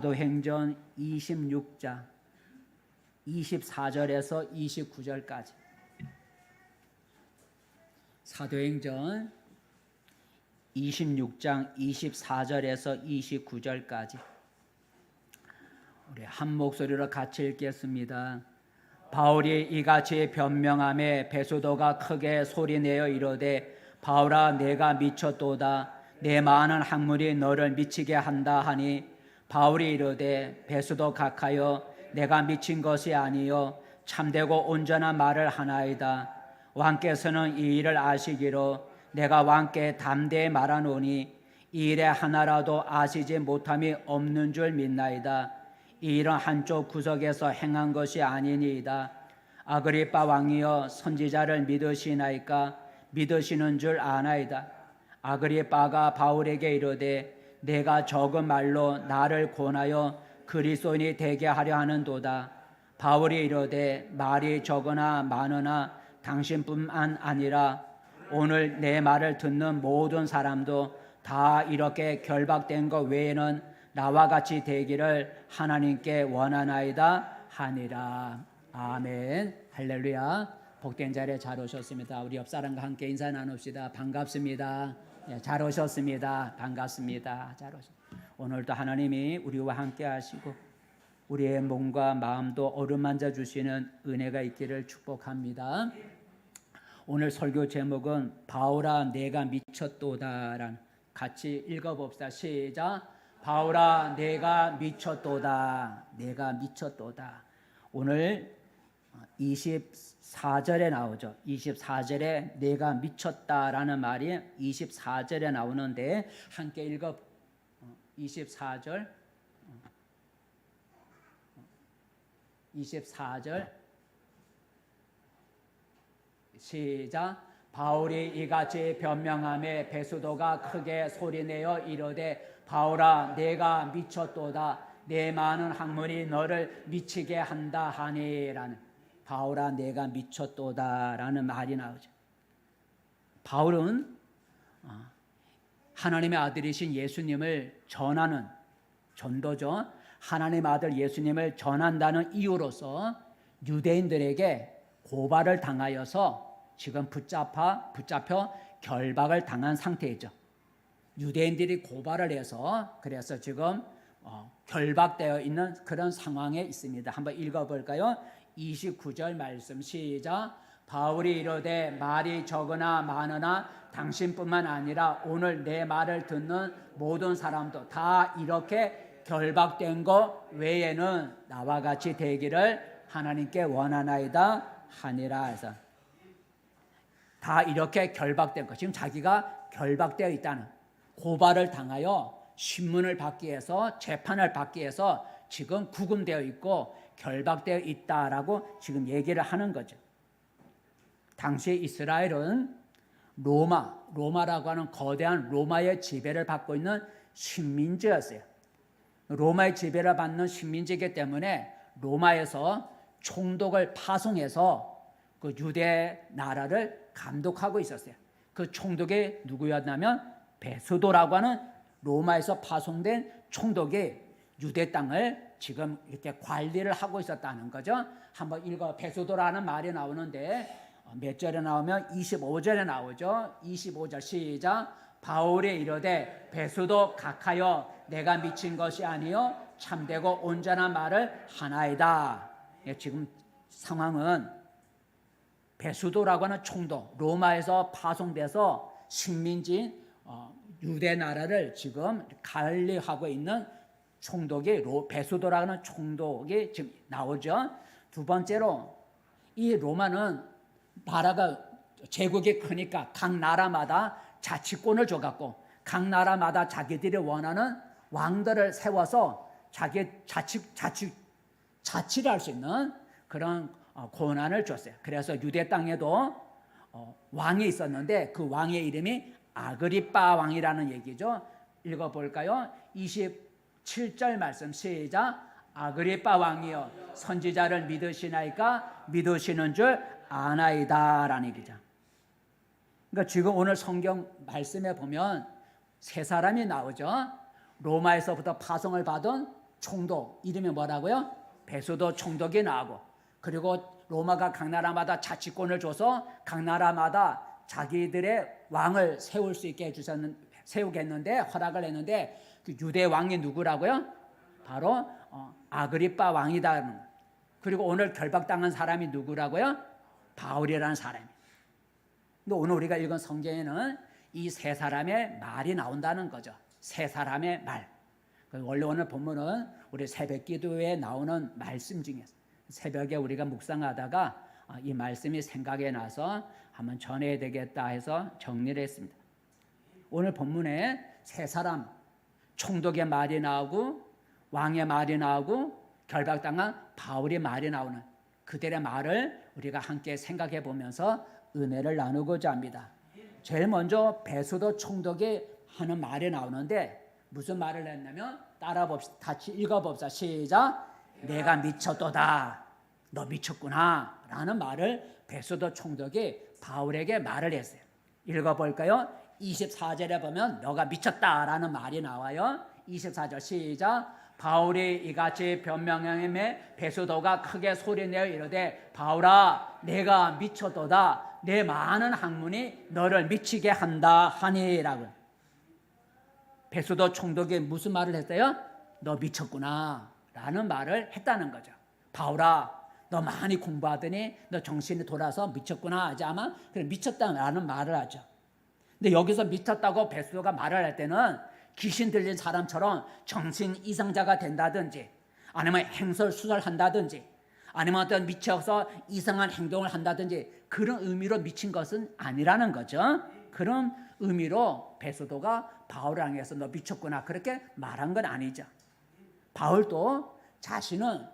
사도행전 26장 24절에서 29절까지. 사도행전 26장 24절에서 29절까지 우리 한 목소리로 같이 읽겠습니다. 바울이 이같이 변명하며 베수도가 크게 소리내어 이르되 바울아 내가 미쳤도다. 내 많은 학문이 너를 미치게 한다 하니 바울이 이르되 베수도 각하여 내가 미친 것이 아니요 참되고 온전한 말을 하나이다. 왕께서는 이 일을 아시기로 내가 왕께 담대히 말하노니 이 일에 하나라도 아시지 못함이 없는 줄 믿나이다. 이 일은 한쪽 구석에서 행한 것이 아니니이다. 아그리빠 왕이여 선지자를 믿으시나이까? 믿으시는 줄 아나이다. 아그리빠가 바울에게 이르되 내가 적은 말로 나를 권하여 그리스도인이 되게 하려 하는도다. 바울이 이르되 말이 적으나 많으나 당신뿐만 아니라 오늘 내 말을 듣는 모든 사람도 다 이렇게 결박된 것 외에는 나와 같이 되기를 하나님께 원하나이다 하니라. 아멘. 할렐루야. 복된 자리에 잘 오셨습니다. 우리 옆 사람과 함께 인사 나눕시다. 반갑습니다. 잘 오셨습니다. 반갑습니다. 잘 오셨습니다. 오늘도 하나님이 우리와 함께 하시고 우리의 몸과 마음도 어루만져 주시는 은혜가 있기를 축복합니다. 오늘 설교 제목은 바울아 내가 미쳤도다라는, 같이 읽어봅시다. 시작. 바울아 내가 미쳤도다. 내가 미쳤도다. 오늘 24절에 나오죠. 24절에 내가 미쳤다라는 말이 24절에 나오는데 함께 읽어. 24절 24절 시작. 바울이 이같이 변명하며 베수도가 크게 소리내어 이르되 바울아 내가 미쳤도다. 내 많은 학문이 너를 미치게 한다 하니라는, 바울아 내가 미쳤도다라는 말이 나오죠. 바울은 하나님의 아들이신 예수님을 전하는 전도죠. 하나님의 아들 예수님을 전한다는 이유로서 유대인들에게 고발을 당하여서 지금 붙잡혀 결박을 당한 상태이죠. 유대인들이 고발을 해서 그래서 지금 결박되어 있는 그런 상황에 있습니다. 한번 읽어볼까요? 29절 말씀 시작. 바울이 이르되 말이 적으나 많으나 당신뿐만 아니라 오늘 내 말을 듣는 모든 사람도 다 이렇게 결박된 것 외에는 나와 같이 되기를 하나님께 원하나이다 하니라 해서, 다 이렇게 결박된 것, 지금 자기가 결박되어 있다는, 고발을 당하여 신문을 받기 위해서 재판을 받기 위해서 지금 구금되어 있고 결박되어 있다라고 지금 얘기를 하는 거죠. 당시 이스라엘은 로마라고 하는 거대한 로마의 지배를 받고 있는 식민지였어요. 로마의 지배를 받는 식민지이기 때문에 로마에서 총독을 파송해서 그 유대 나라를 감독하고 있었어요. 그 총독이 누구였냐면 베수도라고 하는 로마에서 파송된 총독이 유대 땅을 지금 이렇게 관리를 하고 있었다는 거죠. 한번 읽어. 베수도라는 말이 나오는데 몇 절에 나오면 25절에 나오죠. 25절 시작. 바울이 이르되 베수도 각하여 내가 미친 것이 아니요 참되고 온전한 말을 하나이다. 지금 상황은 베수도라고 하는 총독, 로마에서 파송돼서 식민지인 유대 나라를 지금 관리하고 있는 총독이 베수도라고 하는 총독이 지금 나오죠. 두 번째로 이 로마는 나라가 제국이 크니까 각 나라마다 자치권을 줘갖고 각 나라마다 자기들이 원하는 왕들을 세워서 자기 자치를 할 수 있는 그런 권한을 줬어요. 그래서 유대 땅에도 왕이 있었는데 그 왕의 이름이 아그리빠 왕이라는 얘기죠. 읽어볼까요? 27절 말씀 시작. 아그리빠 왕이여 선지자를 믿으시나이까? 믿으시는 줄 아나이다 라는 얘기죠. 그러니까 지금 오늘 성경 말씀에 보면 세 사람이 나오죠. 로마에서부터 파송을 받은 총독 이름이 뭐라고요? 베소도 총독이 나오고, 그리고 로마가 각 나라마다 자치권을 줘서 각 나라마다 자기들의 왕을 세울 수 있게 세우겠는데 허락을 했는데, 그 유대 왕이 누구라고요? 바로 아그리빠 왕이다. 그리고 오늘 결박당한 사람이 누구라고요? 바울이라는 사람이에요. 근데 오늘 우리가 읽은 성경에는 이 세 사람의 말이 나온다는 거죠. 세 사람의 말. 원래 오늘 본문은 우리 새벽 기도에 나오는 말씀 중에서 새벽에 우리가 묵상하다가 이 말씀이 생각이 나서 한번 전해야 되겠다 해서 정리를 했습니다. 오늘 본문에 세 사람, 총독의 말이 나오고 왕의 말이 나오고 결박당한 바울의 말이 나오는 그들의 말을 우리가 함께 생각해 보면서 은혜를 나누고자 합니다. 제일 먼저 베소도 총독이 하는 말이 나오는데 무슨 말을 했냐면, 따라 봅시다. 같이 읽어봅시다. 시작. 내가 미쳤도다. 너 미쳤구나 라는 말을 베소도 총독이 바울에게 말을 했어요. 읽어볼까요? 24절에 보면 너가 미쳤다라는 말이 나와요. 24절 시작. 바울이 이같이 변명함에 베소도가 크게 소리내어 이르되 바울아 내가 미쳤도다. 내 많은 학문이 너를 미치게 한다 하니라고. 베소도 총독이 무슨 말을 했어요? 너 미쳤구나 라는 말을 했다는 거죠. 바울아 너 많이 공부하더니 너 정신이 돌아서 미쳤구나 하지, 아마 그래 미쳤다라는 말을 하죠. 근데 여기서 미쳤다고 베소도가 말을 할 때는 귀신 들린 사람처럼 정신 이상자가 된다든지, 아니면 행설수설한다든지, 아니면 어떤 미쳐서 이상한 행동을 한다든지 그런 의미로 미친 것은 아니라는 거죠. 그런 의미로 베소도가 바울을 향해서 너 미쳤구나 그렇게 말한 건 아니죠. 바울도 자신은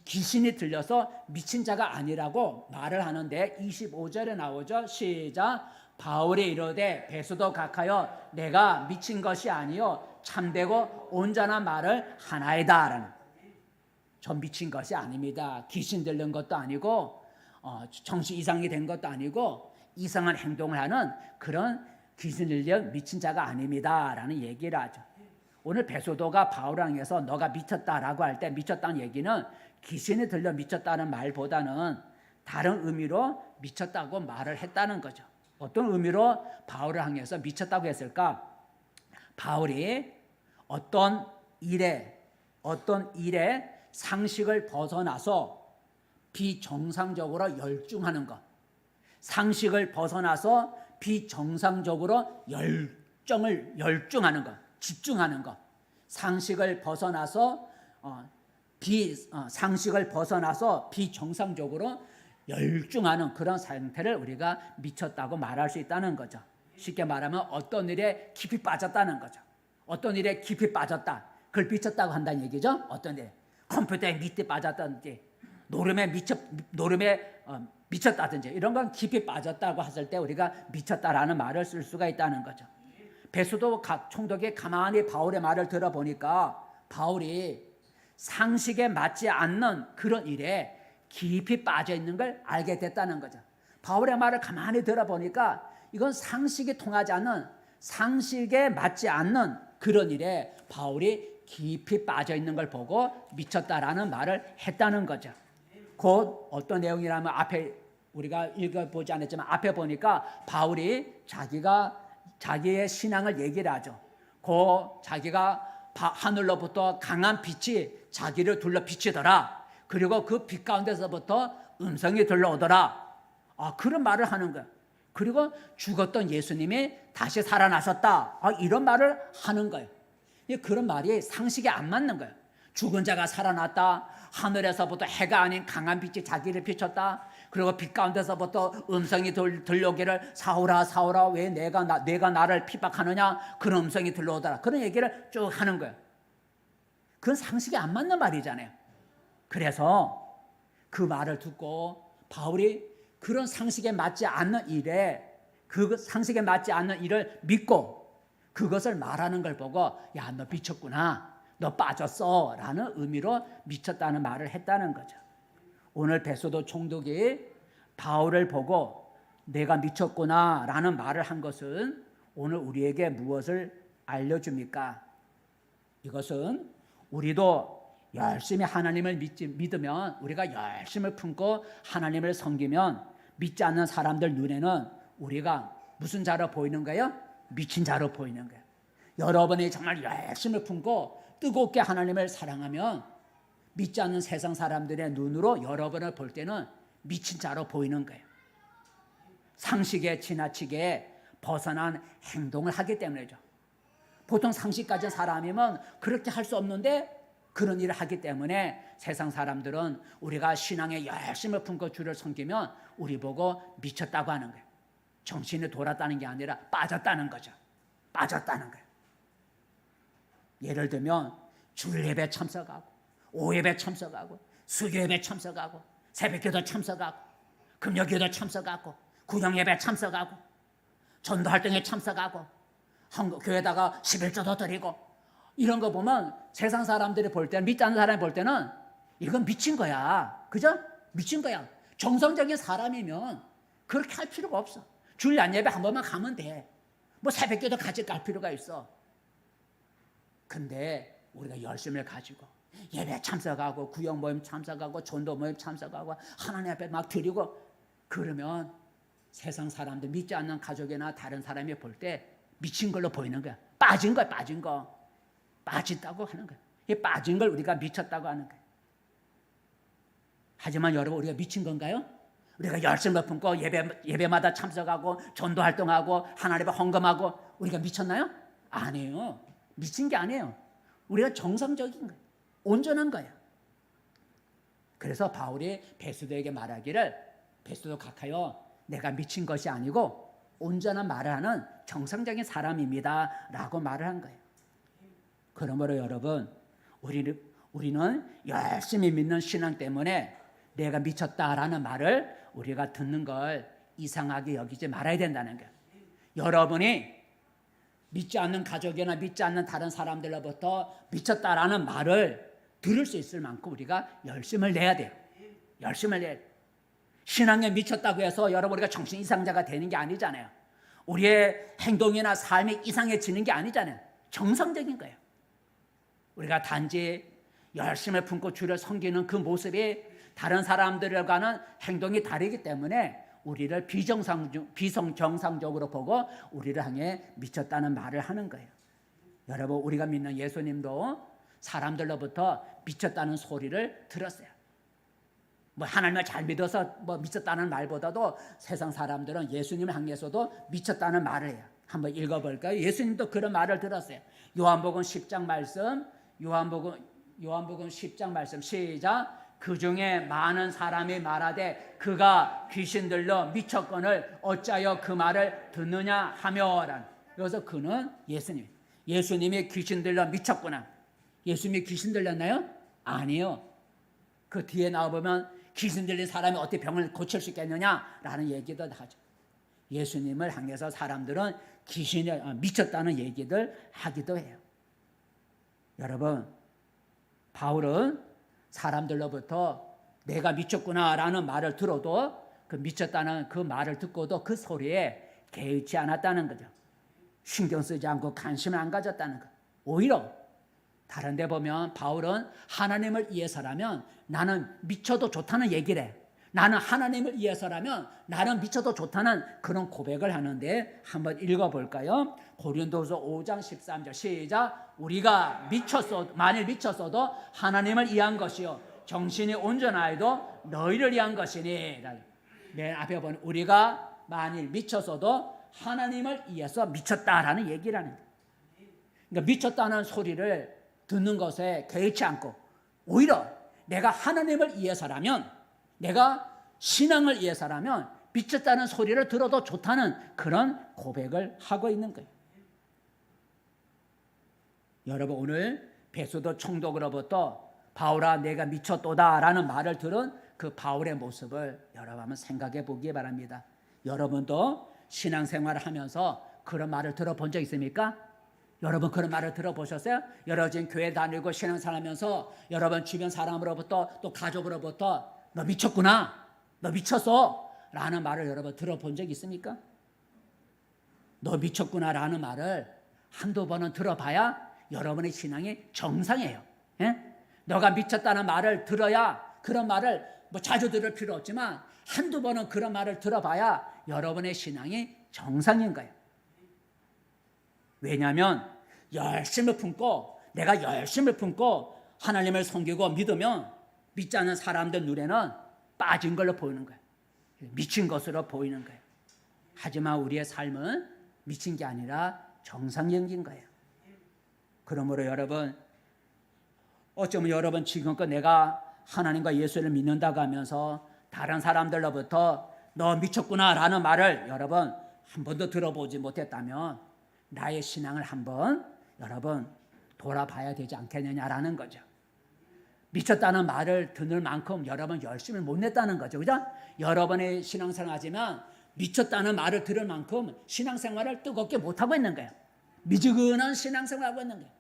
귀신이 들려서 미친 자가 아니라고 말을 하는데 25절에 나오죠. 시작. 바울이 이르되 베소도 각하여 내가 미친 것이 아니요 참되고 온전한 말을 하나이다. 전 미친 것이 아닙니다. 귀신 들린 것도 아니고 정신 이상이 된 것도 아니고 이상한 행동을 하는 그런 귀신 들린 미친 자가 아닙니다 라는 얘기를 하죠. 오늘 베소도가 바울을 향해서 너가 미쳤다라고 할 때 미쳤다는 얘기는 귀신이 들려 미쳤다는 말보다는 다른 의미로 미쳤다고 말을 했다는 거죠. 어떤 의미로 바울을 향해서 미쳤다고 했을까? 바울이 어떤 일에 상식을 벗어나서 비정상적으로 열중하는 것, 상식을 벗어나서 비정상적으로 열중하는 것, 집중하는 것, 상식을 벗어나서 비정상적으로 열중하는 그런 상태를 우리가 미쳤다고 말할 수 있다는 거죠. 쉽게 말하면 어떤 일에 깊이 빠졌다는 거죠. 어떤 일에 깊이 빠졌다, 그걸 미쳤다고 한다는 얘기죠. 어떤 일, 컴퓨터에 밑에 빠졌다든지 노름에 미쳤다든지 이런 건 깊이 빠졌다고 했을 때 우리가 미쳤다라는 말을 쓸 수가 있다는 거죠. 베소도 총독이 가만히 바울의 말을 들어보니까 바울이 상식에 맞지 않는 그런 일에 깊이 빠져 있는 걸 알게 됐다는 거죠. 바울의 말을 가만히 들어보니까 이건 상식이 통하지 않는, 상식에 맞지 않는 그런 일에 바울이 깊이 빠져 있는 걸 보고 미쳤다라는 말을 했다는 거죠. 곧 어떤 내용이라면 앞에 우리가 읽어보지 않았지만 앞에 보니까 바울이 자기의 신앙을 얘기를 하죠. 곧 자기가 하늘로부터 강한 빛이 자기를 둘러 비치더라. 그리고 그 빛 가운데서부터 음성이 들려오더라. 그런 말을 하는 거예요. 그리고 죽었던 예수님이 다시 살아나셨다. 이런 말을 하는 거예요. 그런 말이 상식에 안 맞는 거예요. 죽은 자가 살아났다. 하늘에서부터 해가 아닌 강한 빛이 자기를 비췄다. 그리고 빛 가운데서부터 음성이 들려오기를 사울아 사울아 왜 내가 나를 핍박하느냐, 그런 음성이 들려오더라. 그런 얘기를 쭉 하는 거예요. 그건 상식에 안 맞는 말이잖아요. 그래서 그 말을 듣고 바울이 그런 상식에 맞지 않는 일에, 그 상식에 맞지 않는 일을 믿고 그것을 말하는 걸 보고 야, 너 미쳤구나, 너 빠졌어 라는 의미로 미쳤다는 말을 했다는 거죠. 오늘 베소도 총독이 바울을 보고 내가 미쳤구나 라는 말을 한 것은 오늘 우리에게 무엇을 알려줍니까? 이것은 우리도 열심히 하나님을 믿으면, 우리가 열심을 품고 하나님을 섬기면 믿지 않는 사람들 눈에는 우리가 무슨 자로 보이는 거예요? 미친 자로 보이는 거예요. 여러분이 정말 열심을 품고 뜨겁게 하나님을 사랑하면 믿지 않는 세상 사람들의 눈으로 여러분을 볼 때는 미친 자로 보이는 거예요. 상식에 지나치게 벗어난 행동을 하기 때문이죠. 보통 상식 가진 사람이면 그렇게 할 수 없는데 그런 일을 하기 때문에 세상 사람들은 우리가 신앙에 열심을 품고 주를 섬기면 우리 보고 미쳤다고 하는 거예요. 정신이 돌았다는 게 아니라 빠졌다는 거죠. 빠졌다는 거예요. 예를 들면 주일 예배 참석하고 오예배 참석하고 수요예배 참석하고 새벽기도 참석하고 금요기도 참석하고 구정예배 참석하고 전도활동에 참석하고 교회에다가 11조도 드리고 이런 거 보면 세상 사람들이 볼 때는, 믿지 않는 사람이 볼 때는 이건 미친 거야. 그죠? 미친 거야. 정상적인 사람이면 그렇게 할 필요가 없어. 주일 안예배 한 번만 가면 돼. 뭐 새벽기도 같이 갈 필요가 있어. 근데 우리가 열심을 가지고 예배 참석하고 구역 모임 참석하고 전도 모임 참석하고 하나님 앞에 막 드리고 그러면 세상 사람들, 믿지 않는 가족이나 다른 사람이 볼 때 미친 걸로 보이는 거야. 빠진 거야. 빠진 거. 빠진다고 하는 거야. 이 빠진 걸 우리가 미쳤다고 하는 거야. 하지만 여러분, 우리가 미친 건가요? 우리가 열심을 품고 예배마다 참석하고 전도 활동하고 하나님 앞에 헌금하고 우리가 미쳤나요? 아니에요. 미친 게 아니에요. 우리가 정상적인 거예요. 온전한 거예요. 그래서 바울이 베스도에게 말하기를, 베스도 각하여 내가 미친 것이 아니고 온전한 말을 하는 정상적인 사람입니다 라고 말을 한 거예요. 그러므로 여러분, 우리는 열심히 믿는 신앙 때문에 내가 미쳤다라는 말을 우리가 듣는 걸 이상하게 여기지 말아야 된다는 거예요. 여러분이 믿지 않는 가족이나 믿지 않는 다른 사람들로부터 미쳤다라는 말을 들을 수 있을 만큼 우리가 열심을 내야 돼요. 열심을 내야 돼요. 신앙에 미쳤다고 해서 여러분 우리가 정신 이상자가 되는 게 아니잖아요. 우리의 행동이나 삶이 이상해지는 게 아니잖아요. 정상적인 거예요. 우리가 단지 열심을 품고 주를 섬기는 그 모습이 다른 사람들과는 행동이 다르기 때문에 우리를 비정상적으로 보고 우리를 향해 미쳤다는 말을 하는 거예요. 여러분, 우리가 믿는 예수님도 사람들로부터 미쳤다는 소리를 들었어요. 뭐 하나님을 잘 믿어서 뭐 미쳤다는 말보다도 세상 사람들은 예수님을 향해서도 미쳤다는 말을 해요. 한번 읽어볼까요? 예수님도 그런 말을 들었어요. 요한복음 10장 말씀, 요한복음 10장 말씀 시작. 그 중에 많은 사람이 말하되 그가 귀신 들려 미쳤거늘 어찌하여 그 말을 듣느냐 하며라. 여기서 그는 예수님이 귀신 들려 미쳤구나. 예수님이 귀신 들렸나요? 아니요. 그 뒤에 나와보면 귀신 들린 사람이 어떻게 병을 고칠 수 있겠느냐라는 얘기도 하죠. 예수님을 향해서 사람들은 귀신이 미쳤다는 얘기들 하기도 해요. 여러분, 바울은 사람들로부터 내가 미쳤구나라는 말을 들어도 그 미쳤다는 그 말을 듣고도 그 소리에 개의치 않았다는 거죠. 신경 쓰지 않고 관심을 안 가졌다는 거. 오히려 다른 데 보면 바울은 하나님을 위해서라면 나는 미쳐도 좋다는 얘기를 해. 나는 하나님을 위해서라면 나는 미쳐도 좋다는 그런 고백을 하는데 한번 읽어볼까요? 고린도서 5장 13절 시작. 우리가 만일 미쳤어도 하나님을 위한 것이요 정신이 온전하여도 너희를 위한 것이니. 맨 앞에 보면 우리가 만일 미쳤어도 하나님을 위해서 미쳤다라는 얘기를 하는 거예요. 그러니까 미쳤다는 소리를 듣는 것에 개의치 않고 오히려 내가 하나님을 위해서라면, 내가 신앙을 위해서라면 미쳤다는 소리를 들어도 좋다는 그런 고백을 하고 있는 거예요. 여러분, 오늘 베소도 총독으로부터 바울아 내가 미쳤도다라는 말을 들은 그 바울의 모습을 여러분 한번 생각해 보기 바랍니다. 여러분도 신앙생활을 하면서 그런 말을 들어본 적 있습니까? 여러분 그런 말을 들어보셨어요? 여러분 지금 교회 다니고 신앙생활 하면서 여러분 주변 사람으로부터 또 가족으로부터 너 미쳤구나, 너 미쳤어 라는 말을 여러분 들어본 적 있습니까? 너 미쳤구나 라는 말을 한두 번은 들어봐야 여러분의 신앙이 정상이에요. 예? 너가 미쳤다는 말을 들어야, 그런 말을 뭐 자주 들을 필요 없지만 한두 번은 그런 말을 들어봐야 여러분의 신앙이 정상인 거예요. 왜냐하면 열심을 품고, 내가 열심을 품고 하나님을 섬기고 믿으면 믿지 않는 사람들 눈에는 빠진 걸로 보이는 거예요. 미친 것으로 보이는 거예요. 하지만 우리의 삶은 미친 게 아니라 정상적인 거예요. 그러므로 여러분, 어쩌면 여러분 지금껏 내가 하나님과 예수를 믿는다고 하면서 다른 사람들로부터 너 미쳤구나 라는 말을 여러분 한 번도 들어보지 못했다면 나의 신앙을 한번 여러분 돌아봐야 되지 않겠느냐라는 거죠. 미쳤다는 말을 듣는 만큼 여러분 열심히 못 냈다는 거죠. 그죠? 여러분의 신앙생활 하지만 미쳤다는 말을 들을 만큼 신앙생활을 뜨겁게 못하고 있는 거예요. 미지근한 신앙생활을 하고 있는 거예요.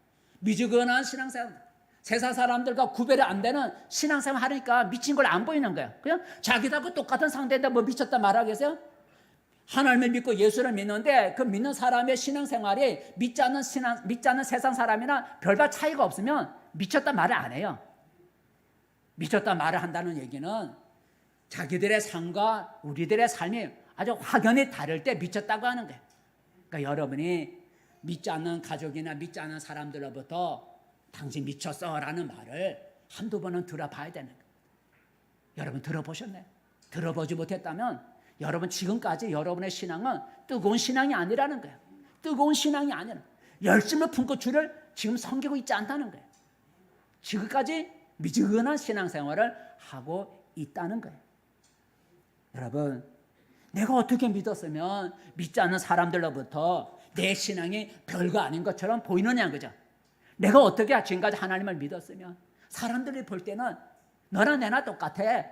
미지근한 신앙생활. 세상 사람들과 구별이 안 되는 신앙생활 하니까 미친 걸 안 보이는 거예요. 그냥 자기들하고 똑같은 상대인데 뭐 미쳤다 말하겠어요? 하나님을 믿고 예수를 믿는데 그 믿는 사람의 신앙생활이 믿지 않는 세상 사람이나 별반 차이가 없으면 미쳤다 말을 안 해요. 미쳤다 말을 한다는 얘기는 자기들의 삶과 우리들의 삶이 아주 확연히 다를 때 미쳤다고 하는 거예요. 그러니까 여러분이 믿지 않는 가족이나 믿지 않는 사람들로부터 당신 미쳤어 라는 말을 한두 번은 들어봐야 되는 거예요. 여러분 들어보셨나요? 들어보지 못했다면 여러분 지금까지 여러분의 신앙은 뜨거운 신앙이 아니라는 거예요. 뜨거운 신앙이 아니라 열심을 품고 주를 지금 섬기고 있지 않다는 거예요. 지금까지 미지근한 신앙생활을 하고 있다는 거예요. 여러분, 내가 어떻게 믿었으면 믿지 않는 사람들로부터 내 신앙이 별거 아닌 것처럼 보이느냐는 거죠. 내가 어떻게 지금까지 하나님을 믿었으면 사람들이 볼 때는 너나 내나 똑같아,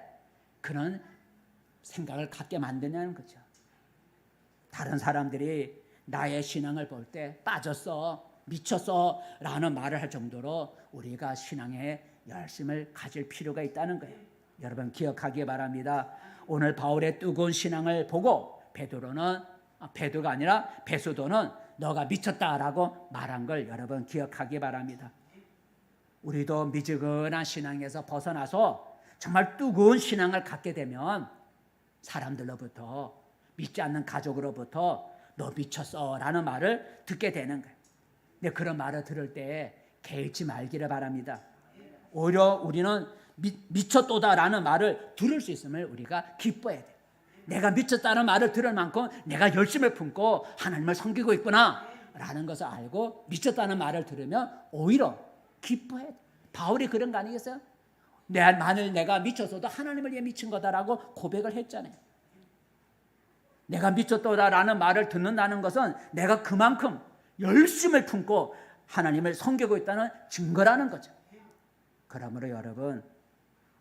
그런 생각을 갖게 만드냐는 거죠. 다른 사람들이 나의 신앙을 볼 때 빠졌어, 미쳤어 라는 말을 할 정도로 우리가 신앙에 열심을 가질 필요가 있다는 거예요. 여러분 기억하기 바랍니다. 오늘 바울의 뜨거운 신앙을 보고 베드로가 아니라 베스도는 너가 미쳤다라고 말한 걸 여러분 기억하기 바랍니다. 우리도 미지근한 신앙에서 벗어나서 정말 뜨거운 신앙을 갖게 되면 사람들로부터, 믿지 않는 가족으로부터 너 미쳤어 라는 말을 듣게 되는 거예요. 근데 그런 말을 들을 때 개의치 말기를 바랍니다. 오히려 우리는 미쳤도다라는 말을 들을 수 있음을 우리가 기뻐해야 돼요. 내가 미쳤다는 말을 들을 만큼 내가 열심을 품고 하나님을 섬기고 있구나 라는 것을 알고 미쳤다는 말을 들으면 오히려 기뻐해야 돼요. 바울이 그런 거 아니겠어요? 만일 내가 미쳤어도 하나님을 위해 미친 거다라고 고백을 했잖아요. 내가 미쳤도다라는 말을 듣는다는 것은 내가 그만큼 열심을 품고 하나님을 섬기고 있다는 증거라는 거죠. 그러므로 여러분,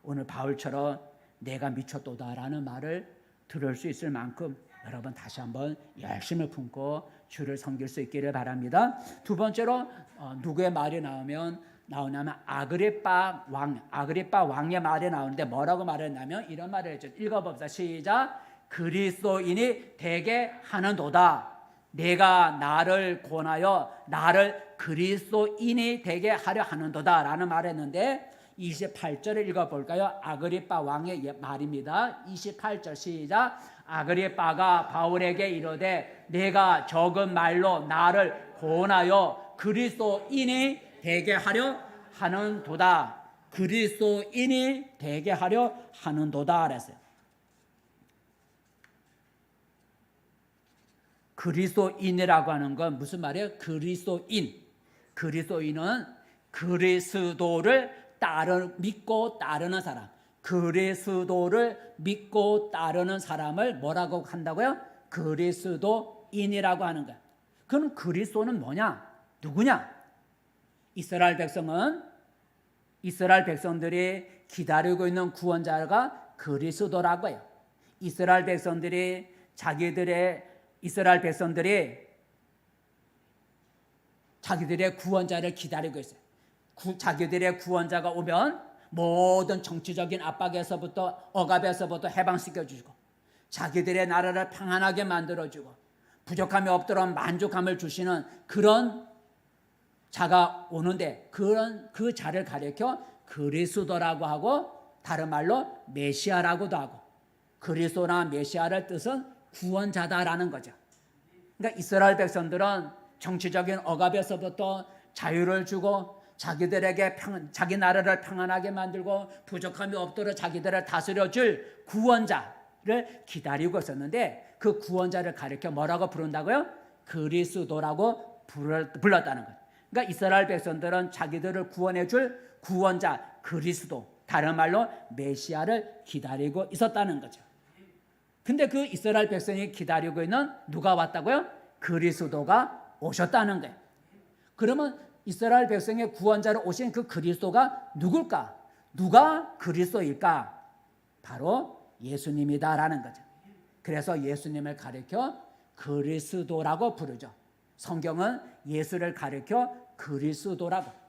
오늘 바울처럼 내가 미쳤도다라는 말을 들을 수 있을 만큼 여러분 다시 한번 열심을 품고 주를 섬길 수 있기를 바랍니다. 두 번째로 누구의 말이 나오냐면 아그리빠 왕의 말이 나오는데 뭐라고 말했냐면 이런 말을 했죠. 읽어봅시다. 시작. 그리스도인이 되게 하는도다. 내가 나를 권하여 나를 그리스도인이 되게 하려 하는도다 라는 말했는데 28절을 읽어볼까요? 아그리빠 왕의 말입니다. 28절 시작. 아그리빠가 바울에게 이르되 내가 적은 말로 나를 권하여 그리스도인이 되게 하려 하는도다. 그리스도인이 되게 하려 하는도다 그랬어요. 그리스도인이라고 하는 건 무슨 말이에요? 그리스도인은 그리스도를 믿고 따르는 사람. 그리스도를 믿고 따르는 사람을 뭐라고 한다고요? 그리스도인이라고 하는 거예요. 그럼 그리스도는 뭐냐? 누구냐? 이스라엘 백성들이 기다리고 있는 구원자가 그리스도라고 해요. 이스라엘 백성들이 자기들의 구원자를 기다리고 있어요. 자기들의 구원자가 오면 모든 정치적인 압박에서부터 억압에서부터 해방시켜주고 자기들의 나라를 평안하게 만들어주고 부족함이 없도록 만족함을 주시는 그런 자가 오는데 그 자를 가리켜 그리스도라고 하고 다른 말로 메시아라고도 하고, 그리스도나 메시아를 뜻은 구원자다라는 거죠. 그러니까 이스라엘 백성들은 정치적인 억압에서부터 자유를 주고 자기들에게 자기 나라를 평안하게 만들고 부족함이 없도록 자기들을 다스려줄 구원자를 기다리고 있었는데, 그 구원자를 가리켜 뭐라고 부른다고요? 그리스도라고 불렀다는 거예요. 그러니까 이스라엘 백성들은 자기들을 구원해줄 구원자 그리스도, 다른 말로 메시아를 기다리고 있었다는 거죠. 근데 그 이스라엘 백성이 기다리고 있는 누가 왔다고요? 그리스도가 오셨다는 거예요. 그러면 이스라엘 백성의 구원자로 오신 그 그리스도가 누굴까? 누가 그리스도일까? 바로 예수님이다라는 거죠. 그래서 예수님을 가리켜 그리스도라고 부르죠. 성경은 예수를 가리켜 그리스도라고.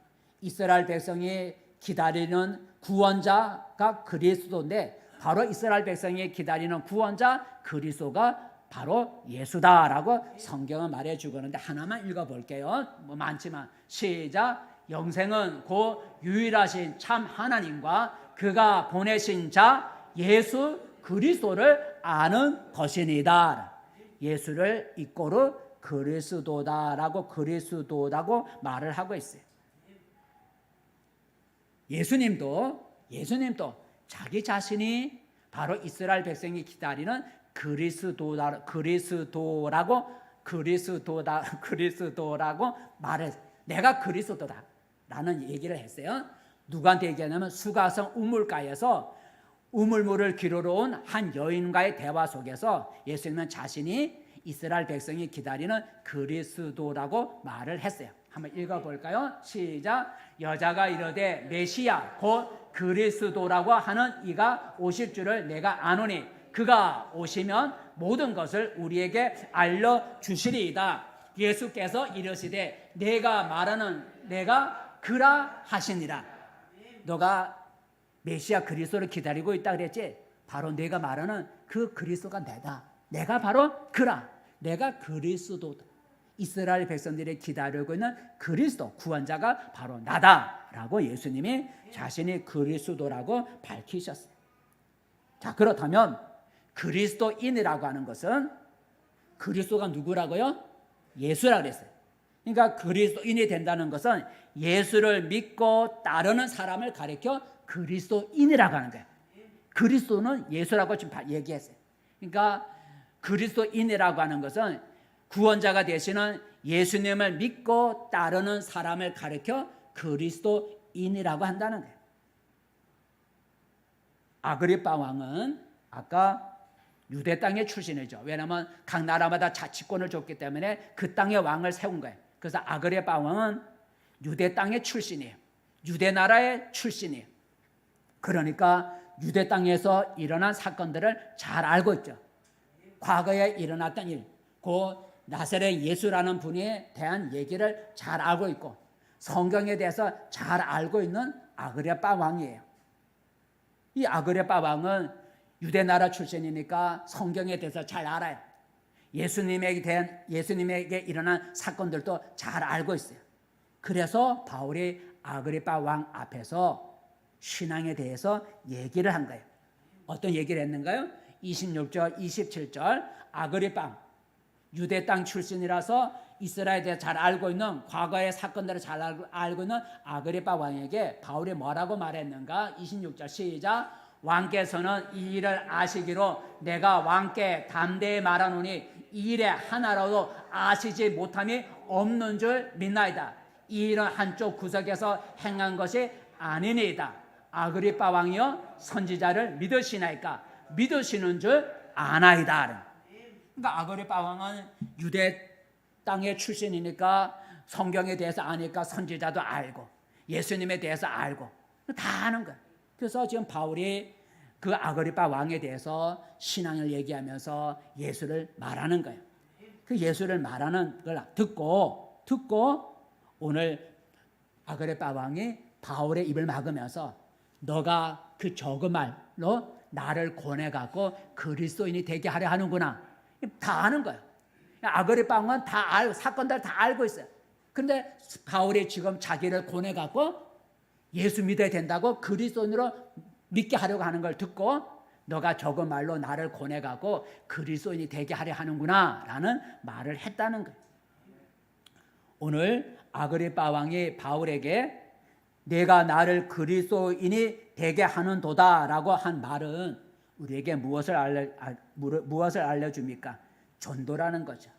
이스라엘 백성이 기다리는 구원자가 그리스도인데, 바로 이스라엘 백성이 기다리는 구원자 그리스도가 바로 예수다라고 성경은 말해주고 있는데, 하나만 읽어볼게요. 뭐 많지만 시작. 영생은 곧 유일하신 참 하나님과 그가 보내신 자 예수 그리스도를 아는 것이니이다. 예수를 이꼬르 그리스도다라고 말을 하고 있어요. 예수님도 자기 자신이 바로 이스라엘 백성이 기다리는 그리스도라고 말했어요. 내가 그리스도다라는 얘기를 했어요. 누구한테 얘기하냐면 수가성 우물가에서 우물물을 기르러 온 한 여인과의 대화 속에서 예수님은 자신이 이스라엘 백성이 기다리는 그리스도라고 말을 했어요. 한번 읽어볼까요? 시작. 여자가 이르되 메시아 곧 그리스도라고 하는 이가 오실 줄을 내가 아노니 그가 오시면 모든 것을 우리에게 알려주시리이다. 예수께서 이르시되 내가 말하는 내가 그라 하시니라. 너가 메시아 그리스도를 기다리고 있다 그랬지? 바로 내가 말하는 그 그리스도가 내다. 내가 바로 그라. 내가 그리스도다. 이스라엘 백성들이 기다리고 있는 그리스도 구원자가 바로 나다라고 예수님이 자신이 그리스도라고 밝히셨어요. 자, 그렇다면 그리스도인이라고 하는 것은 그리스도가 누구라고요? 예수라 그랬어요. 그러니까 그리스도인이 된다는 것은 예수를 믿고 따르는 사람을 가리켜 그리스도인이라고 하는 거예요. 그리스도는 예수라고 지금 얘기했어요. 그러니까 그리스도인이라고 하는 것은 구원자가 되시는 예수님을 믿고 따르는 사람을 가리켜 그리스도인이라고 한다는 거예요. 아그리빠 왕은 아까 유대 땅의 출신이죠. 왜냐하면 각 나라마다 자치권을 줬기 때문에 그 땅의 왕을 세운 거예요. 그래서 아그리빠 왕은 유대 땅의 출신이에요. 유대 나라의 출신이에요. 그러니까 유대 땅에서 일어난 사건들을 잘 알고 있죠. 과거에 일어났던 일, 그 나사렛 예수라는 분에 대한 얘기를 잘 알고 있고 성경에 대해서 잘 알고 있는 아그리빠 왕이에요. 이 아그리빠 왕은 유대 나라 출신이니까 성경에 대해서 잘 알아요. 예수님에게 일어난 사건들도 잘 알고 있어요. 그래서 바울이 아그리빠 왕 앞에서 신앙에 대해서 얘기를 한 거예요. 어떤 얘기를 했는가요? 26절, 27절. 아그리빠 유대 땅 출신이라서 이스라엘에 대해 잘 알고 있는 과거의 사건들을 잘 알고 있는 아그리빠 왕에게 바울이 뭐라고 말했는가? 26절 시작. 왕께서는 이 일을 아시기로 내가 왕께 담대히 말하노니 이 일에 하나라도 아시지 못함이 없는 줄 믿나이다. 이 일은 한쪽 구석에서 행한 것이 아니니이다. 아그리빠 왕이여 선지자를 믿으시나이까? 믿으시는 줄 아나이다. 그러니까 아그리빠 왕은 유대 땅의 출신이니까 성경에 대해서 아니까 선지자도 알고 예수님에 대해서 알고 다 아는 거야. 그래서 지금 바울이 그 아그리빠 왕에 대해서 신앙을 얘기하면서 예수를 말하는 거예요. 그 예수를 말하는 걸 듣고 오늘 아그리빠 왕이 바울의 입을 막으면서 너가 그 적은 말로 나를 권해갖고 그리스도인이 되게 하려 하는구나. 다 아는 거예요. 아그리빠 왕은 다 사건들 다 알고 있어요. 그런데 바울이 지금 자기를 권해갖고 예수 믿어야 된다고 그리스도인으로 믿게 하려고 하는 걸 듣고 너가 저거 말로 나를 권해가고 그리스도인이 되게 하려 하는구나 라는 말을 했다는 거예요. 오늘 아그리빠 왕이 바울에게 내가 나를 그리스도인이 되게 하는도다 라고 한 말은 우리에게 무엇을 알려줍니까? 전도라는 거죠.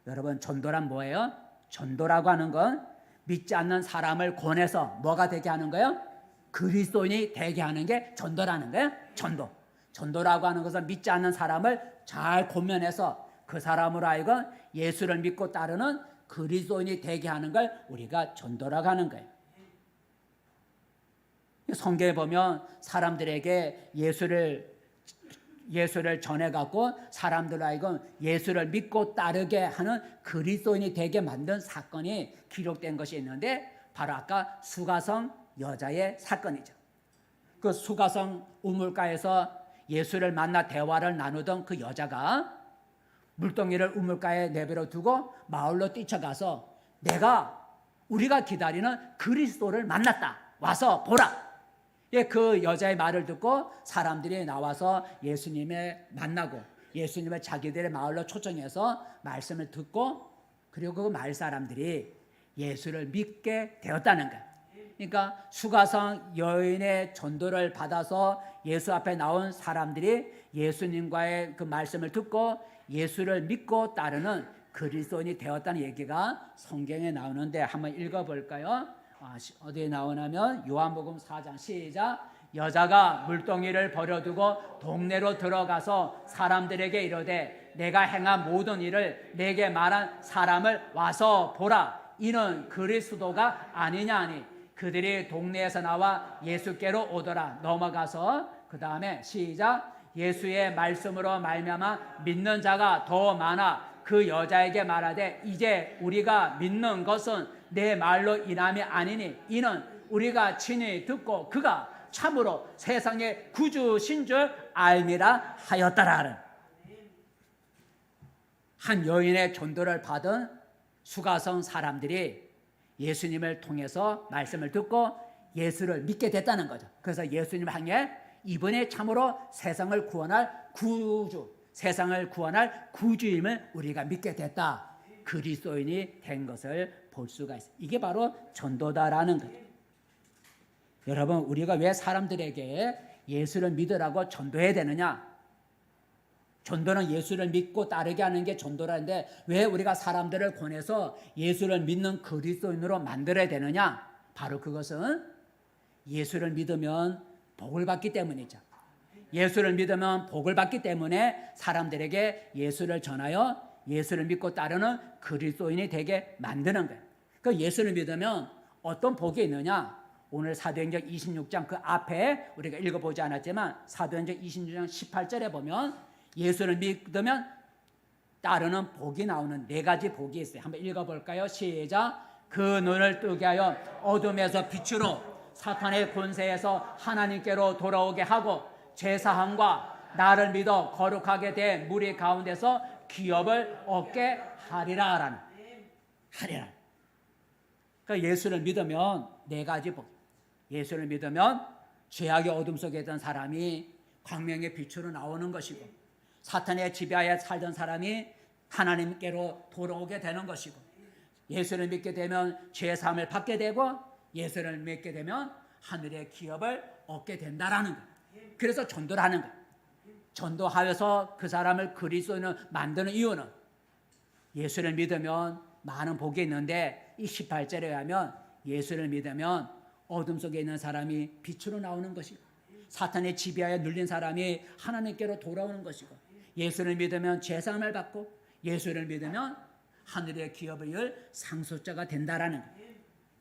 여러분, 전도란 뭐예요? 전도라고 하는 건 믿지 않는 사람을 권해서 뭐가 되게 하는 거예요? 그리스도인이 되게 하는 게 전도라는 거예요. 전도라고 하는 것은 믿지 않는 사람을 잘 권면해서 그 사람으로 하여금 예수를 믿고 따르는 그리스도인이 되게 하는 걸 우리가 전도라고 하는 거예요. 성경에 보면 사람들에게 예수를 전해갖고 사람들로 하여금 예수를 믿고 따르게 하는 그리스도인이 되게 만든 사건이 기록된 것이 있는데 바로 아까 수가성 여자의 사건이죠. 그 수가성 우물가에서 예수를 만나 대화를 나누던 그 여자가 물동이를 우물가에 내버려 두고 마을로 뛰쳐가서 우리가 기다리는 그리스도를 만났다. 와서 보라. 그 여자의 말을 듣고 사람들이 나와서 예수님을 만나고 예수님을 자기들의 마을로 초청해서 말씀을 듣고 그리고 그 마을 사람들이 예수를 믿게 되었다는 거예요. 그러니까 수가성 여인의 전도를 받아서 예수 앞에 나온 사람들이 예수님과의 그 말씀을 듣고 예수를 믿고 따르는 그리스도인이 되었다는 얘기가 성경에 나오는데 한번 읽어볼까요? 어디에 나오냐면 요한복음 4장 시작. 여자가 물동이를 버려두고 동네로 들어가서 사람들에게 이르되 내가 행한 모든 일을 내게 말한 사람을 와서 보라. 이는 그리스도가 아니냐 하니 그들이 동네에서 나와 예수께로 오더라. 넘어가서 그 다음에 시작. 예수의 말씀으로 말미암아 믿는 자가 더 많아 그 여자에게 말하되 이제 우리가 믿는 것은 내 말로 인함이 아니니 이는 우리가 친히 듣고 그가 참으로 세상의 구주신 줄 알미라 하였더라. 한 여인의 전도를 받은 수가성 사람들이 예수님을 통해서 말씀을 듣고 예수를 믿게 됐다는 거죠. 그래서 예수님을 향해 이번에 참으로 세상을 구원할 구주, 세상을 구원할 구주임을 우리가 믿게 됐다. 그리스도인이 된 것을 볼 수가 있어요. 이게 바로 전도다라는 거예요. 여러분, 우리가 왜 사람들에게 예수를 믿으라고 전도해야 되느냐? 전도는 예수를 믿고 따르게 하는 게 전도라는데 왜 우리가 사람들을 권해서 예수를 믿는 그리스도인으로 만들어야 되느냐? 바로 그것은 예수를 믿으면 복을 받기 때문이죠. 예수를 믿으면 복을 받기 때문에 사람들에게 예수를 전하여 예수를 믿고 따르는 그리스도인이 되게 만드는 거예요. 그 예수를 믿으면 어떤 복이 있느냐? 오늘 사도행전 26장 그 앞에 우리가 읽어보지 않았지만 사도행전 26장 18절에 보면 예수를 믿으면 따르는 복이 나오는 4가지 복이 있어요. 한번 읽어볼까요? 시작. 그 눈을 뜨게 하여 어둠에서 빛으로 사탄의 권세에서 하나님께로 돌아오게 하고 제사함과 나를 믿어 거룩하게 된 무리 가운데서 기업을 얻게 하리라. 그러니까 예수를 믿으면 4가지 복. 예수를 믿으면 죄악의 어둠 속에 있던 사람이 광명의 빛으로 나오는 것이고 사탄의 지배하에 살던 사람이 하나님께로 돌아오게 되는 것이고 예수를 믿게 되면 죄사함을 받게 되고 예수를 믿게 되면 하늘의 기업을 얻게 된다라는 거예요. 그래서 전도를 하는 거예요. 전도하여서 그 사람을 그리스도인을 만드는 이유는 예수를 믿으면 많은 복이 있는데 이 18절에 의하면 예수를 믿으면 어둠 속에 있는 사람이 빛으로 나오는 것이고 사탄의 지배하에 눌린 사람이 하나님께로 돌아오는 것이고 예수를 믿으면 죄사함을 받고 예수를 믿으면 하늘의 기업을 열 상속자가 된다라는 거예요.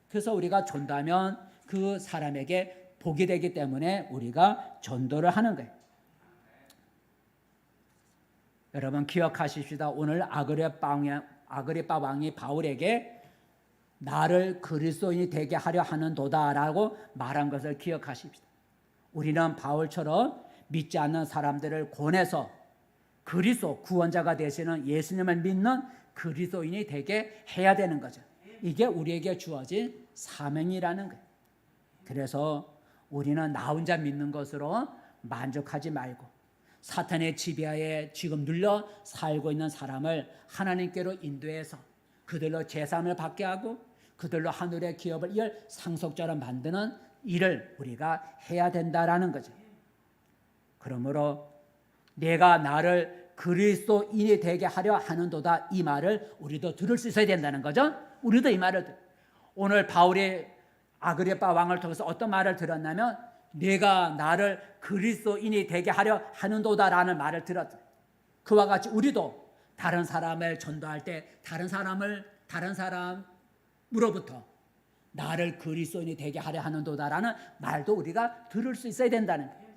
그래서 우리가 전도하면 그 사람에게 복이 되기 때문에 우리가 전도를 하는 거예요. 여러분 기억하십시다. 오늘 아그리빠 왕이 바울에게 나를 그리스도인이 되게 하려 하는도다라고 말한 것을 기억하십시다. 우리는 바울처럼 믿지 않는 사람들을 권해서 그리스도 구원자가 되시는 예수님을 믿는 그리스도인이 되게 해야 되는 거죠. 이게 우리에게 주어진 사명이라는 거예요. 그래서 우리는 나 혼자 믿는 것으로 만족하지 말고 사탄의 지배하에 지금 눌려 살고 있는 사람을 하나님께로 인도해서 그들로 제삼을 받게 하고 그들로 하늘의 기업을 이을 상속자로 만드는 일을 우리가 해야 된다라는 거죠. 그러므로 내가 나를 그리스도인이 되게 하려 하는도다, 이 말을 우리도 들을 수 있어야 된다는 거죠. 우리도 이 말을 오늘 바울이 아그리빠 왕을 통해서 어떤 말을 들었냐면 내가 나를 그리스도인이 되게 하려 하는도다라는 말을 들었어요. 그와 같이 우리도 다른 사람을 전도할 때 다른 사람으로부터 나를 그리스도인이 되게 하려 하는도다라는 말도 우리가 들을 수 있어야 된다는 거예요.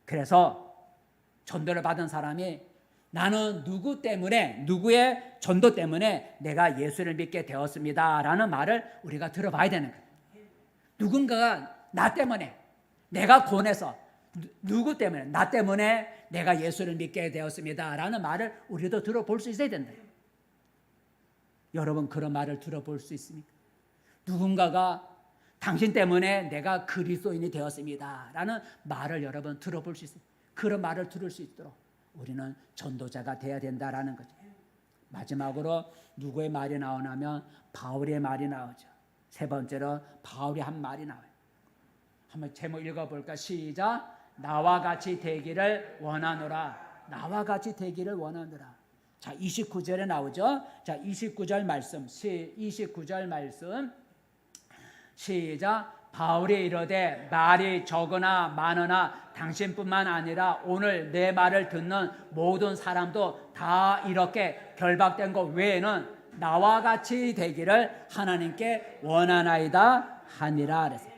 그래서 전도를 받은 사람이 나는 누구 때문에, 누구의 전도 때문에 내가 예수를 믿게 되었습니다라는 말을 우리가 들어봐야 되는 거예요. 누군가가 나 때문에, 내가 권해서 누구 때문에, 나 때문에 내가 예수를 믿게 되었습니다라는 말을 우리도 들어볼 수 있어야 된다. 여러분 그런 말을 들어볼 수 있습니까? 누군가가 당신 때문에 내가 그리스도인이 되었습니다라는 말을 여러분 들어볼 수 있어요. 그런 말을 들을 수 있도록 우리는 전도자가 돼야 된다라는 거죠. 마지막으로 누구의 말이 나오냐면 바울의 말이 나오죠. 세 번째로 바울이 한 말이 나와요. 한번 제목 읽어볼까? 시작. 나와 같이 되기를 원하노라. 나와 같이 되기를 원하노라. 자, 29절에 나오죠. 자, 29절 말씀. 29절 말씀. 시작. 바울이 이르되 말이 적으나 많으나 당신뿐만 아니라 오늘 내 말을 듣는 모든 사람도 다 이렇게 결박된 것 외에는 나와 같이 되기를 하나님께 원하나이다 하니라 그랬어요.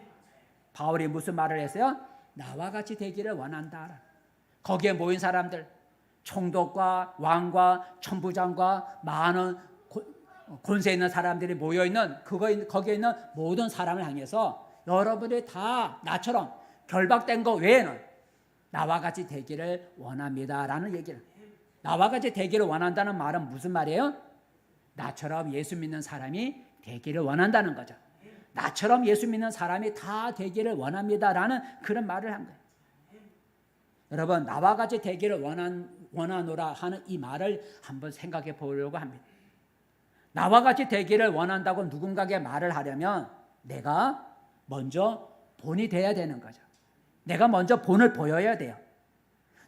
바울이 무슨 말을 했어요? 나와 같이 되기를 원한다. 거기에 모인 사람들, 총독과 왕과 천부장과 많은 권세 있는 사람들이 모여있는 거기에 있는 모든 사람을 향해서 여러분이 다 나처럼 결박된 것 외에는 나와 같이 되기를 원합니다라는 얘기를. 나와 같이 되기를 원한다는 말은 무슨 말이에요? 나처럼 예수 믿는 사람이 되기를 원한다는 거죠. 나처럼 예수 믿는 사람이 다 되기를 원합니다라는 그런 말을 한 거예요. 여러분 나와 같이 되기를 원하노라 하는 이 말을 한번 생각해 보려고 합니다. 나와 같이 되기를 원한다고 누군가에게 말을 하려면 내가 먼저 본이 돼야 되는 거죠. 내가 먼저 본을 보여야 돼요.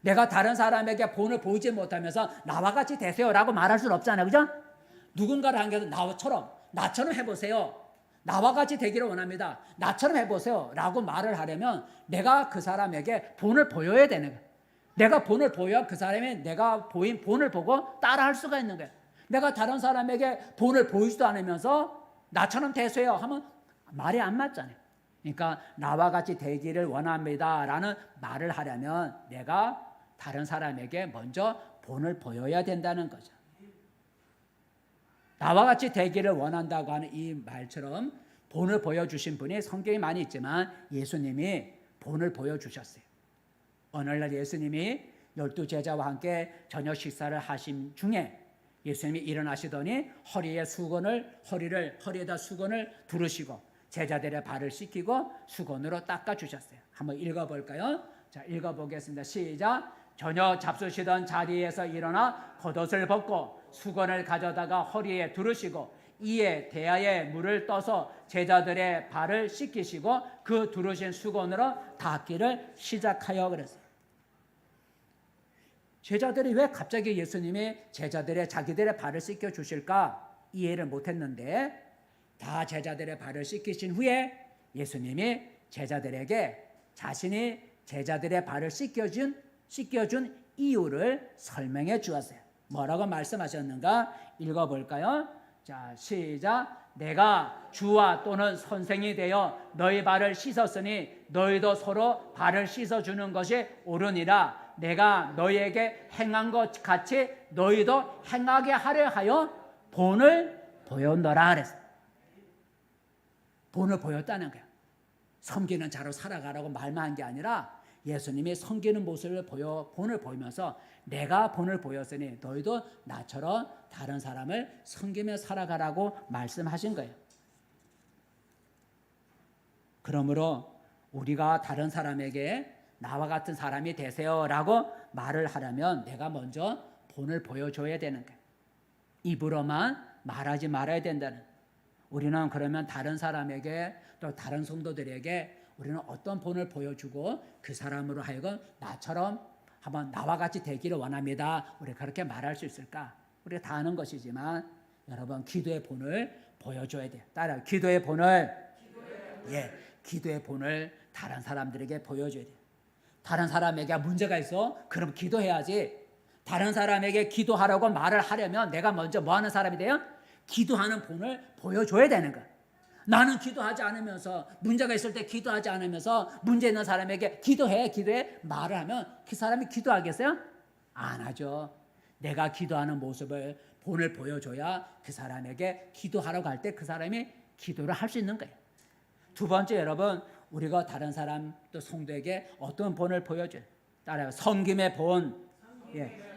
내가 다른 사람에게 본을 보이지 못하면서 나와 같이 되세요라고 말할 수는 없잖아요. 그죠? 누군가를 향해서 나처럼 해보세요. 나와 같이 되기를 원합니다. 나처럼 해보세요 라고 말을 하려면 내가 그 사람에게 본을 보여야 되는 거예요. 내가 본을 보여야 그 사람이 내가 보인 본을 보고 따라할 수가 있는 거예요. 내가 다른 사람에게 본을 보이지도 않으면서 나처럼 되세요 하면 말이 안 맞잖아요. 그러니까 나와 같이 되기를 원합니다 라는 말을 하려면 내가 다른 사람에게 먼저 본을 보여야 된다는 거죠. 나와 같이 되기를 원한다고 하는 이 말처럼 본을 보여주신 분이 성경에 많이 있지만 예수님이 본을 보여주셨어요. 오늘날 예수님이 12제자와 함께 저녁 식사를 하신 중에 예수님이 일어나시더니 허리에다 수건을 두르시고 제자들의 발을 씻기고 수건으로 닦아주셨어요. 한번 읽어볼까요? 자, 읽어보겠습니다. 시작. 저녁 잡수시던 자리에서 일어나 겉옷을 벗고 수건을 가져다가 허리에 두르시고 이에 대야에 물을 떠서 제자들의 발을 씻기시고 그 두르신 수건으로 닦기를 시작하여 그랬어요. 제자들이 왜 갑자기 예수님이 자기들의 발을 씻겨 주실까 이해를 못했는데 다 제자들의 발을 씻기신 후에 예수님이 제자들에게 자신이 제자들의 발을 씻겨준 이유를 설명해 주었어요. 뭐라고 말씀하셨는가 읽어볼까요? 자, 시작. 내가 주와 또는 선생이 되어 너희 발을 씻었으니 너희도 서로 발을 씻어주는 것이 옳으니라. 내가 너희에게 행한 것 같이 너희도 행하게 하려 하여 본을 보였노라 그랬어요. 본을 보였다는 거예요. 섬기는 자로 살아가라고 말만 한 게 아니라 예수님이 섬기는 모습을 본을 보이면서 내가 본을 보였으니 너희도 나처럼 다른 사람을 섬기며 살아가라고 말씀하신 거예요. 그러므로 우리가 다른 사람에게 나와 같은 사람이 되세요라고 말을 하려면 내가 먼저 본을 보여줘야 되는 거예요. 입으로만 말하지 말아야 된다는. 우리는 그러면 다른 사람에게 또 다른 성도들에게 우리는 어떤 본을 보여주고 그 사람으로 하여금 나처럼 한번 나와 같이 되기를 원합니다. 우리가 그렇게 말할 수 있을까? 우리가 다 아는 것이지만 여러분 기도의 본을 보여줘야 돼요. 따라 기도의 본을 기도의 본을 다른 사람들에게 보여줘야 돼요. 다른 사람에게 문제가 있어? 그럼 기도해야지. 다른 사람에게 기도하라고 말을 하려면 내가 먼저 뭐 하는 사람이 돼요? 기도하는 본을 보여줘야 되는 거야. 나는 기도하지 않으면서 문제가 있을 때 기도하지 않으면서 문제 있는 사람에게 기도해 말을 하면 그 사람이 기도하겠어요? 안 하죠. 내가 기도하는 모습을 본을 보여줘야 그 사람에게 기도하라고 할 때 그 사람이 기도를 할 수 있는 거예요. 두 번째 여러분 우리가 다른 사람 또 성도에게 어떤 본을 보여줘요? 따라요. 섬김의 본.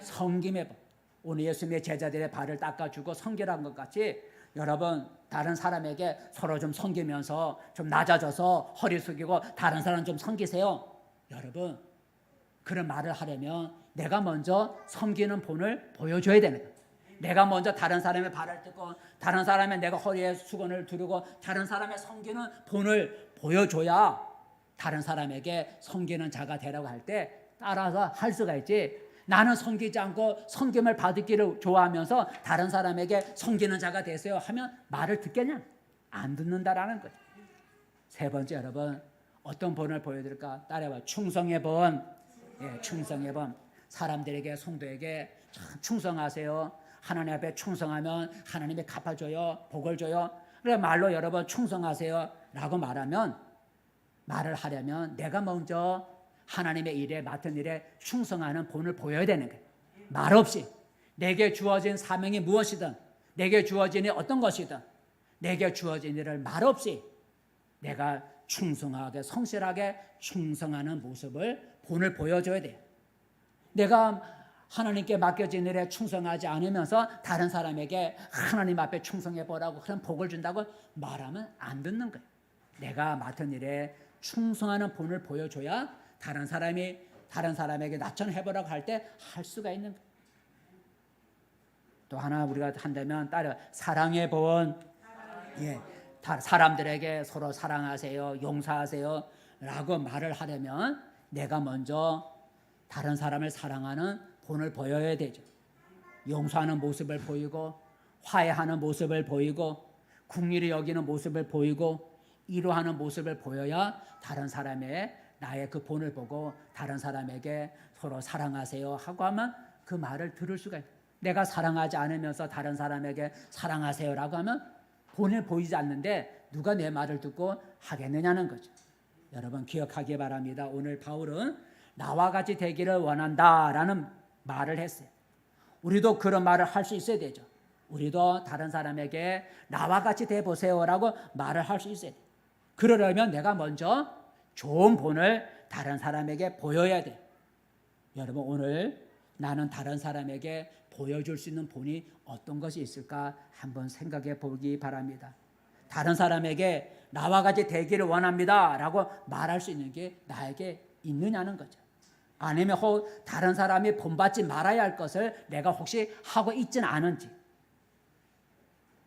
섬김의 본. 오늘 예수님의 제자들의 발을 닦아주고 섬기라는 것 같이 여러분 다른 사람에게 서로 좀 섬기면서 좀 낮아져서 허리 숙이고 다른 사람 좀 섬기세요. 여러분 그런 말을 하려면 내가 먼저 섬기는 본을 보여줘야 되는 거예요. 내가 먼저 다른 사람의 발을 뜯고 다른 사람의 내가 허리에 수건을 두르고 다른 사람의 섬기는 본을 보여줘야 다른 사람에게 섬기는 자가 되라고 할 때 따라서 할 수가 있지. 나는 섬기지 않고 섬김을 받기를 좋아하면서 다른 사람에게 섬기는 자가 되세요 하면 말을 듣겠냐? 안 듣는다라는 거죠. 세 번째 여러분 어떤 본을 보여드릴까? 따라와. 충성의 본. 충성의 본. 사람들에게 성도에게 참 충성하세요. 하나님 앞에 충성하면 하나님이 갚아줘요. 복을 줘요. 그래 말로 여러분 충성하세요 라고 말을 하려면 내가 먼저 하나님의 일에 맡은 일에 충성하는 본을 보여야 되는 거예요. 말없이 내게 주어진 사명이 무엇이든 내게 주어진 일이 어떤 것이든 내게 주어진 일을 말없이 내가 충성하게 성실하게 충성하는 모습을 본을 보여줘야 돼요. 내가 하나님께 맡겨진 일에 충성하지 않으면서 다른 사람에게 하나님 앞에 충성해 보라고 그런 복을 준다고 말하면 안 듣는 거예요. 내가 맡은 일에 충성하는 본을 보여줘야 다른 사람에게 나처럼 해보라고 할 때 할 수가 있는 거예요. 또 하나 우리가 한다면 따라 사랑의 본. 사람들에게 서로 사랑하세요, 용서하세요 라고 말을 하려면 내가 먼저 다른 사람을 사랑하는 본을 보여야 되죠. 용서하는 모습을 보이고 화해하는 모습을 보이고 긍휼히 여기는 모습을 보이고 위로하는 모습을 보여야 다른 사람의 나의 그 본을 보고 다른 사람에게 서로 사랑하세요 하고 하면 그 말을 들을 수가 있어요. 내가 사랑하지 않으면서 다른 사람에게 사랑하세요라고 하면 본을 보이지 않는데 누가 내 말을 듣고 하겠느냐는 거죠. 여러분 기억하기 바랍니다. 오늘 바울은 나와 같이 되기를 원한다라는 말을 했어요. 우리도 그런 말을 할 수 있어야 되죠. 우리도 다른 사람에게 나와 같이 돼 보세요라고 말을 할 수 있어야 돼요. 그러려면 내가 먼저 좋은 본을 다른 사람에게 보여야 돼요. 여러분 오늘 나는 다른 사람에게 보여줄 수 있는 본이 어떤 것이 있을까 한번 생각해 보기 바랍니다. 다른 사람에게 나와 같이 되기를 원합니다 라고 말할 수 있는 게 나에게 있느냐는 거죠. 아니면 혹 다른 사람이 본받지 말아야 할 것을 내가 혹시 하고 있지는 않은지.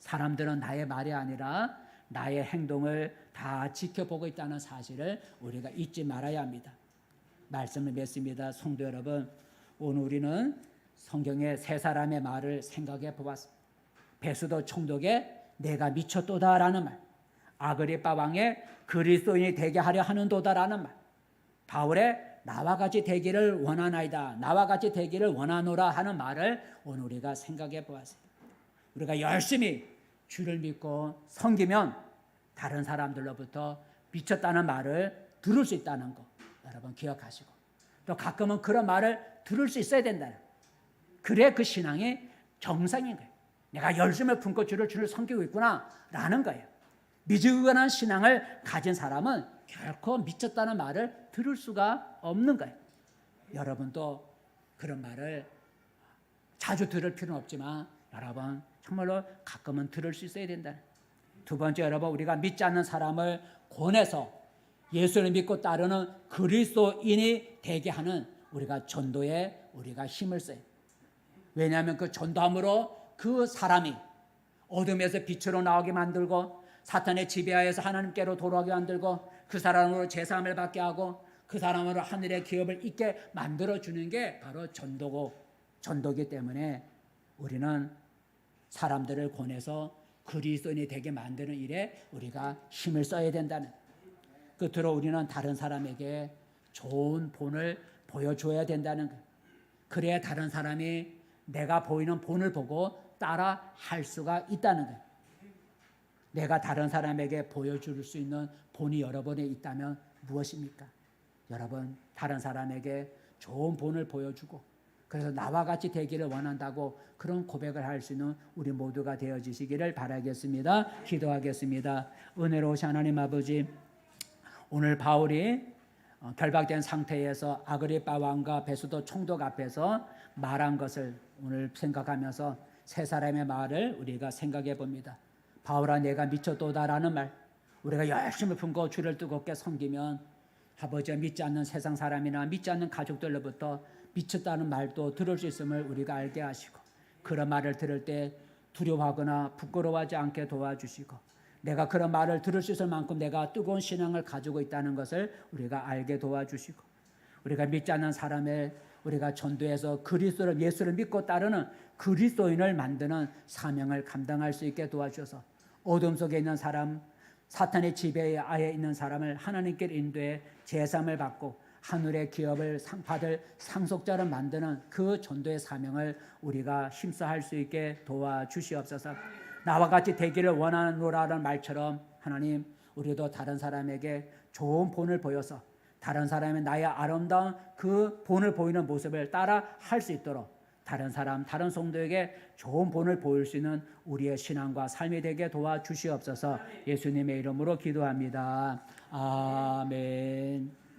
사람들은 나의 말이 아니라 나의 행동을 다 지켜보고 있다는 사실을 우리가 잊지 말아야 합니다. 말씀을 맺습니다. 성도 여러분, 오늘 우리는 성경의 세 사람의 말을 생각해 보았습니다. 베스도 총독의 내가 미쳤도다라는 말, 아그리빠 왕의 그리스도인이 되게 하려 하는도다라는 말, 바울의 나와 같이 되기를 원하나이다, 나와 같이 되기를 원하노라 하는 말을 오늘 우리가 생각해 보았습니다. 우리가 열심히 주를 믿고 섬기면 다른 사람들로부터 미쳤다는 말을 들을 수 있다는 거 여러분 기억하시고, 또 가끔은 그런 말을 들을 수 있어야 된다. 그래 그 신앙이 정상인 거예요. 내가 열심을 품고 주를 섬기고 있구나 라는 거예요. 미지근한 신앙을 가진 사람은 결코 미쳤다는 말을 들을 수가 없는 거예요. 여러분도 그런 말을 자주 들을 필요는 없지만 여러분 정말로 가끔은 들을 수 있어야 된다. 두 번째, 여러분 우리가 믿지 않는 사람을 권해서 예수를 믿고 따르는 그리스도인이 되게 하는 우리가 전도에 우리가 힘을 써요. 왜냐하면 그 전도함으로 그 사람이 어둠에서 빛으로 나오게 만들고 사탄의 지배하에서 하나님께로 돌아오게 만들고 그 사람으로 제사함을 받게 하고 그 사람으로 하늘의 기업을 잇게 만들어주는 게 바로 전도기 때문에 우리는 사람들을 권해서 그리스도인이 되게 만드는 일에 우리가 힘을 써야 된다는, 끝으로 우리는 다른 사람에게 좋은 본을 보여줘야 된다는 거예요. 그래야 다른 사람이 내가 보이는 본을 보고 따라 할 수가 있다는 거예요. 내가 다른 사람에게 보여줄 수 있는 본이 여러분에 있다면 무엇입니까? 여러분, 다른 사람에게 좋은 본을 보여주고 그래서 나와 같이 되기를 원한다고 그런 고백을 할 수 있는 우리 모두가 되어주시기를 바라겠습니다. 기도하겠습니다. 은혜로우신 하나님 아버지, 오늘 바울이 결박된 상태에서 아그리빠 왕과 베수도 총독 앞에서 말한 것을 오늘 생각하면서 세 사람의 말을 우리가 생각해 봅니다. 바울아, 내가 미쳤도다라는 말, 우리가 열심히 품고 주를 뜨겁게 섬기면 아버지가 믿지 않는 세상 사람이나 믿지 않는 가족들로부터 미쳤다는 말도 들을 수 있음을 우리가 알게 하시고, 그런 말을 들을 때 두려워하거나 부끄러워하지 않게 도와주시고, 내가 그런 말을 들을 수 있을 만큼 내가 뜨거운 신앙을 가지고 있다는 것을 우리가 알게 도와주시고, 우리가 믿지 않는 사람을 우리가 전도해서 그리스도를, 예수를 믿고 따르는 그리스도인을 만드는 사명을 감당할 수 있게 도와주셔서 어둠 속에 있는 사람, 사탄의 지배하에 있는 사람을 하나님께 인도해 제삼을 받고 하늘의 기업을 받을 상속자를 만드는 그 전도의 사명을 우리가 힘써할 수 있게 도와주시옵소서. 나와 같이 되기를 원하노라는 말처럼 하나님, 우리도 다른 사람에게 좋은 본을 보여서 다른 사람의 나의 아름다운 그 본을 보이는 모습을 따라 할 수 있도록 다른 사람, 다른 성도에게 좋은 본을 보일 수 있는 우리의 신앙과 삶이 되게 도와주시옵소서. 예수님의 이름으로 기도합니다. 아멘.